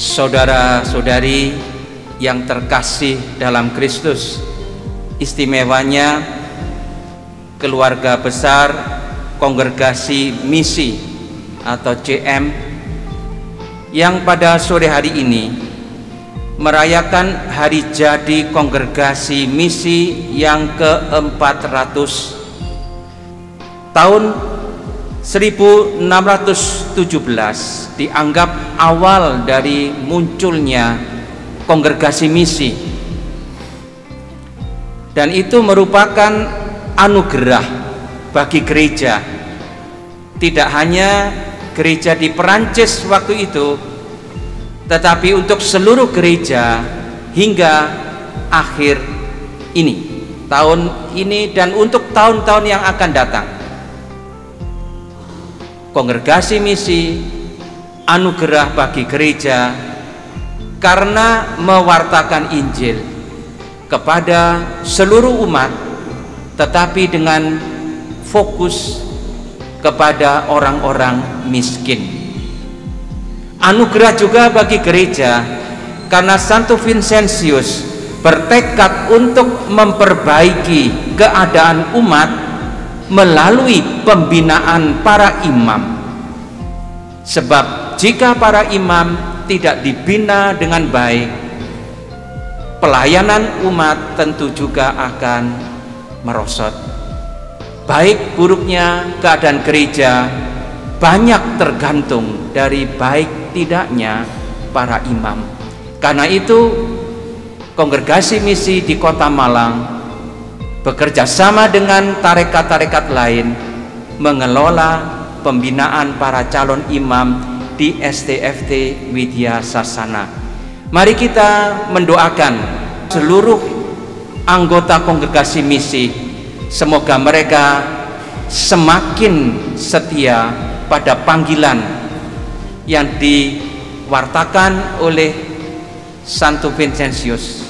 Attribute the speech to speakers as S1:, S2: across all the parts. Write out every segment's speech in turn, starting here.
S1: Saudara-saudari yang terkasih dalam Kristus, istimewanya keluarga besar Kongregasi Misi atau CM yang pada sore hari ini merayakan hari jadi Kongregasi Misi yang ke-400 tahun 1617 dianggap awal dari munculnya Kongregasi Misi, dan itu merupakan anugerah bagi gereja, tidak hanya gereja di Perancis waktu itu, tetapi untuk seluruh gereja hingga akhir ini, tahun ini dan untuk tahun-tahun yang akan datang. Kongregasi Misi anugerah bagi gereja karena mewartakan Injil kepada seluruh umat, tetapi dengan fokus kepada orang-orang miskin. Anugerah juga bagi gereja karena Santo Vincentius bertekad untuk memperbaiki keadaan umat melalui pembinaan para imam. Sebab jika para imam tidak dibina dengan baik, pelayanan umat tentu juga akan merosot. Baik buruknya keadaan gereja banyak tergantung dari baik tidaknya para imam. Karena itu Kongregasi Misi di Kota Malang bekerja sama dengan tarekat-tarekat lain mengelola pembinaan para calon imam di STFT Widya Sasana. Mari kita mendoakan seluruh anggota Kongregasi Misi, semoga mereka semakin setia pada panggilan yang diwartakan oleh Santo Vincentius,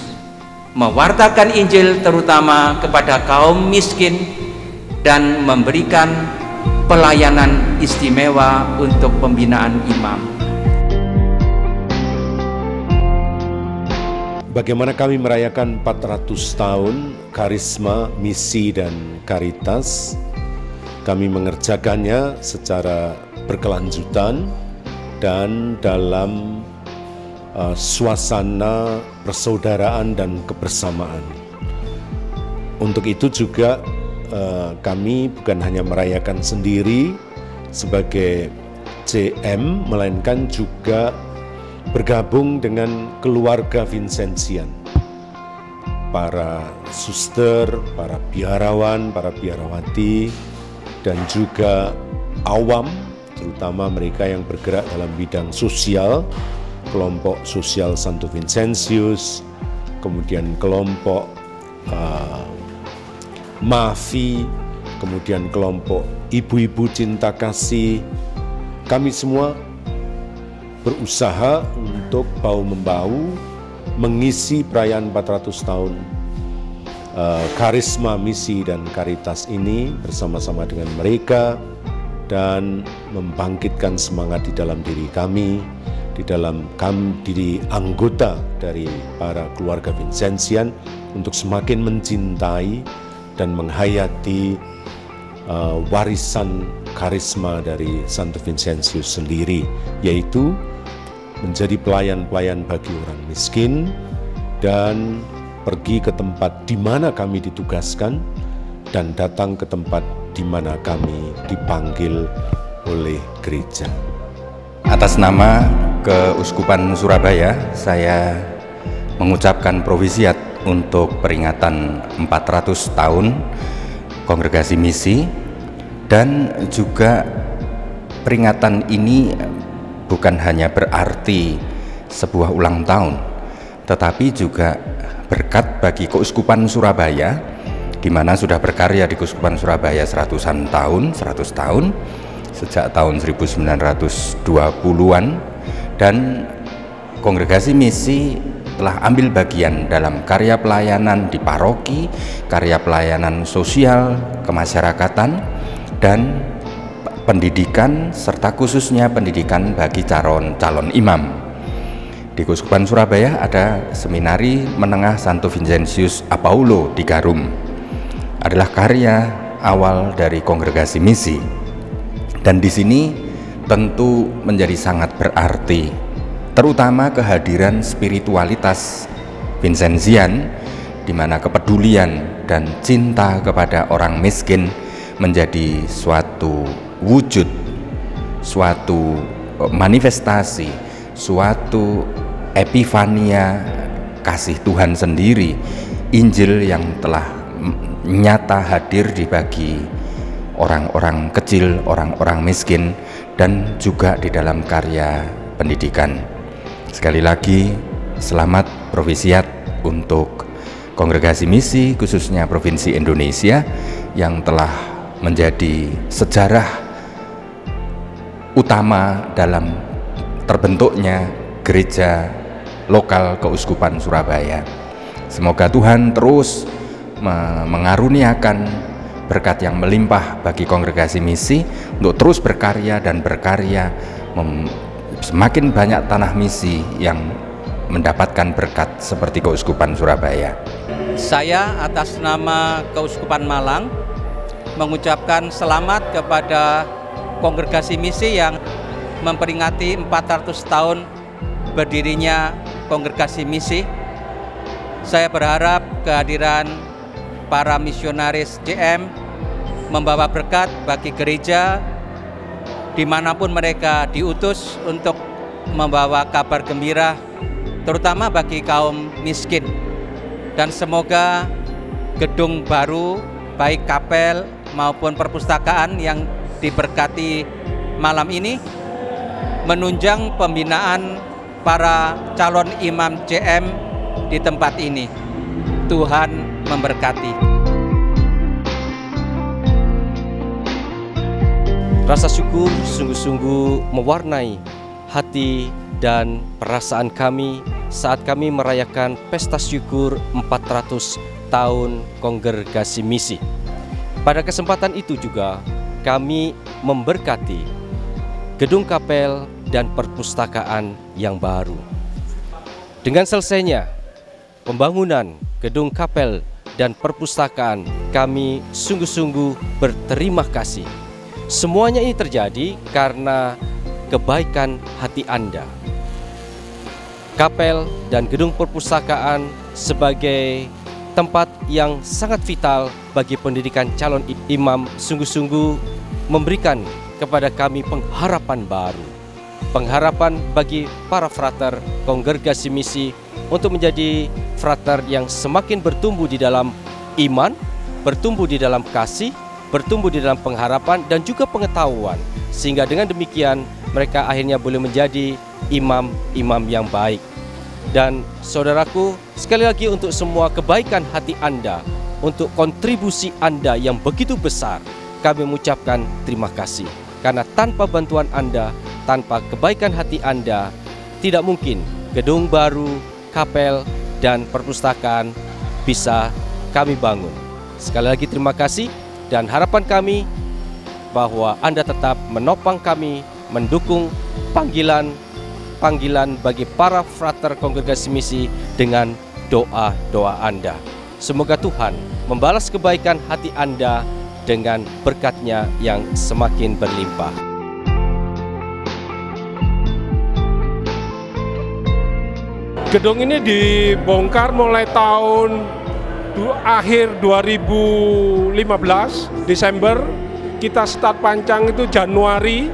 S1: mewartakan Injil terutama kepada kaum miskin dan memberikan pelayanan istimewa untuk pembinaan imam.
S2: Bagaimana kami merayakan 400 tahun karisma, misi, dan karitas? Kami mengerjakannya secara berkelanjutan dan dalam suasana persaudaraan dan kebersamaan. Untuk itu juga kami bukan hanya merayakan sendiri sebagai CM, melainkan juga bergabung dengan keluarga Vincentian, para suster, para biarawan, para biarawati, dan juga awam, terutama mereka yang bergerak dalam bidang sosial, kelompok sosial Santo Vincentius, kemudian kelompok Mafi, kemudian kelompok ibu-ibu cinta kasih. Kami semua berusaha untuk bahu-membahu mengisi perayaan 400 tahun karisma, misi, dan karitas ini bersama-sama dengan mereka, dan membangkitkan semangat di dalam diri kami, di dalam diri anggota dari para keluarga Vincentian untuk semakin mencintai dan menghayati warisan karisma dari Santo Vincentius sendiri, yaitu menjadi pelayan-pelayan bagi orang miskin dan pergi ke tempat di mana kami ditugaskan dan datang ke tempat di mana kami dipanggil oleh gereja.
S3: Atas nama Keuskupan Surabaya, saya mengucapkan provisiat untuk peringatan 400 tahun Kongregasi Misi, dan juga peringatan ini bukan hanya berarti sebuah ulang tahun, tetapi juga berkat bagi Keuskupan Surabaya, di mana sudah berkarya di Keuskupan Surabaya 100 tahun, sejak tahun 1920-an, dan Kongregasi Misi telah ambil bagian dalam karya pelayanan di paroki, karya pelayanan sosial kemasyarakatan, dan pendidikan, serta khususnya pendidikan bagi calon imam. Di Keuskupan Surabaya ada Seminari Menengah Santo Vincentius Apaulo di Garum. Adalah karya awal dari Kongregasi Misi. Dan di sini tentu menjadi sangat berarti, terutama kehadiran spiritualitas Vincentian, di mana kepedulian dan cinta kepada orang miskin menjadi suatu wujud, suatu manifestasi, suatu epifania kasih Tuhan sendiri, Injil yang telah nyata hadir di bagi orang-orang kecil, orang-orang miskin, dan juga di dalam karya pendidikan. Sekali lagi, selamat Provisiat untuk Kongregasi Misi, khususnya Provinsi Indonesia, yang telah menjadi sejarah utama dalam terbentuknya gereja lokal Keuskupan Surabaya. Semoga Tuhan terus mengaruniakan berkat yang melimpah bagi Kongregasi Misi untuk terus berkarya dan berkarya, semakin banyak tanah misi yang mendapatkan berkat seperti Keuskupan Surabaya.
S1: Saya atas nama Keuskupan Malang mengucapkan selamat kepada Kongregasi Misi yang memperingati 400 tahun berdirinya Kongregasi Misi. Saya berharap kehadiran para misionaris JM membawa berkat bagi gereja dimanapun mereka diutus untuk membawa kabar gembira, terutama bagi kaum miskin. Dan semoga gedung baru, baik kapel maupun perpustakaan yang diberkati malam ini menunjang pembinaan para calon imam JM di tempat ini. Tuhan memberkati.
S4: Rasa syukur sungguh-sungguh mewarnai hati dan perasaan kami saat kami merayakan pesta syukur 400 tahun Kongregasi Misi. Pada kesempatan itu juga kami memberkati gedung kapel dan perpustakaan yang baru. Dengan selesainya pembangunan gedung kapel dan perpustakaan, kami sungguh-sungguh berterima kasih. Semuanya ini terjadi karena kebaikan hati Anda. Kapel dan gedung perpustakaan sebagai tempat yang sangat vital bagi pendidikan calon imam sungguh-sungguh memberikan kepada kami pengharapan baru. Pengharapan bagi para frater Kongregasi Misi untuk menjadi frater yang semakin bertumbuh di dalam iman, bertumbuh di dalam kasih, bertumbuh di dalam pengharapan dan juga pengetahuan. Sehingga dengan demikian mereka akhirnya boleh menjadi imam-imam yang baik. Dan saudaraku, sekali lagi untuk semua kebaikan hati Anda, untuk kontribusi Anda yang begitu besar, kami mengucapkan terima kasih. Karena tanpa bantuan Anda, tanpa kebaikan hati Anda, tidak mungkin gedung baru, kapel, dan perpustakaan bisa kami bangun. Sekali lagi terima kasih, dan harapan kami bahwa Anda tetap menopang kami, mendukung panggilan bagi para frater Kongregasi Misi dengan doa-doa Anda. Semoga Tuhan membalas kebaikan hati Anda dengan berkat-Nya yang semakin berlimpah.
S5: Gedung ini dibongkar mulai tahun akhir 2015, Desember. Kita start pancang itu Januari,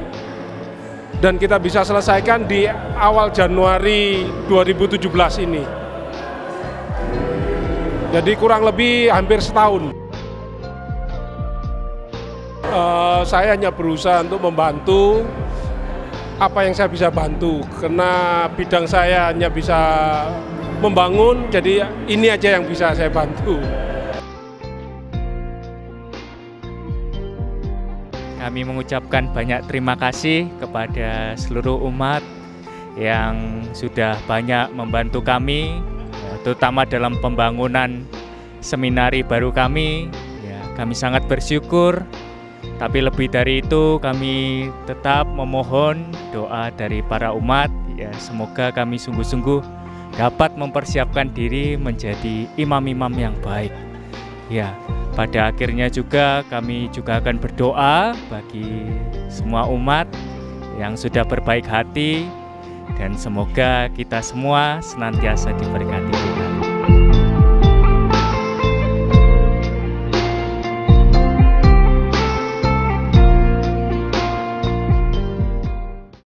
S5: dan kita bisa selesaikan di awal Januari 2017 ini. Jadi kurang lebih hampir setahun. Saya hanya berusaha untuk membantu apa yang saya bisa bantu, karena bidang saya hanya bisa membangun, jadi ini aja yang bisa saya bantu.
S6: Kami mengucapkan banyak terima kasih kepada seluruh umat yang sudah banyak membantu kami, terutama dalam pembangunan seminari baru kami. Kami sangat bersyukur, tapi lebih dari itu kami tetap memohon doa dari para umat Ya, semoga kami sungguh-sungguh dapat mempersiapkan diri menjadi imam-imam yang baik. Ya, pada akhirnya juga kami juga akan berdoa bagi semua umat yang sudah berbaik hati, dan semoga kita semua senantiasa diberkati.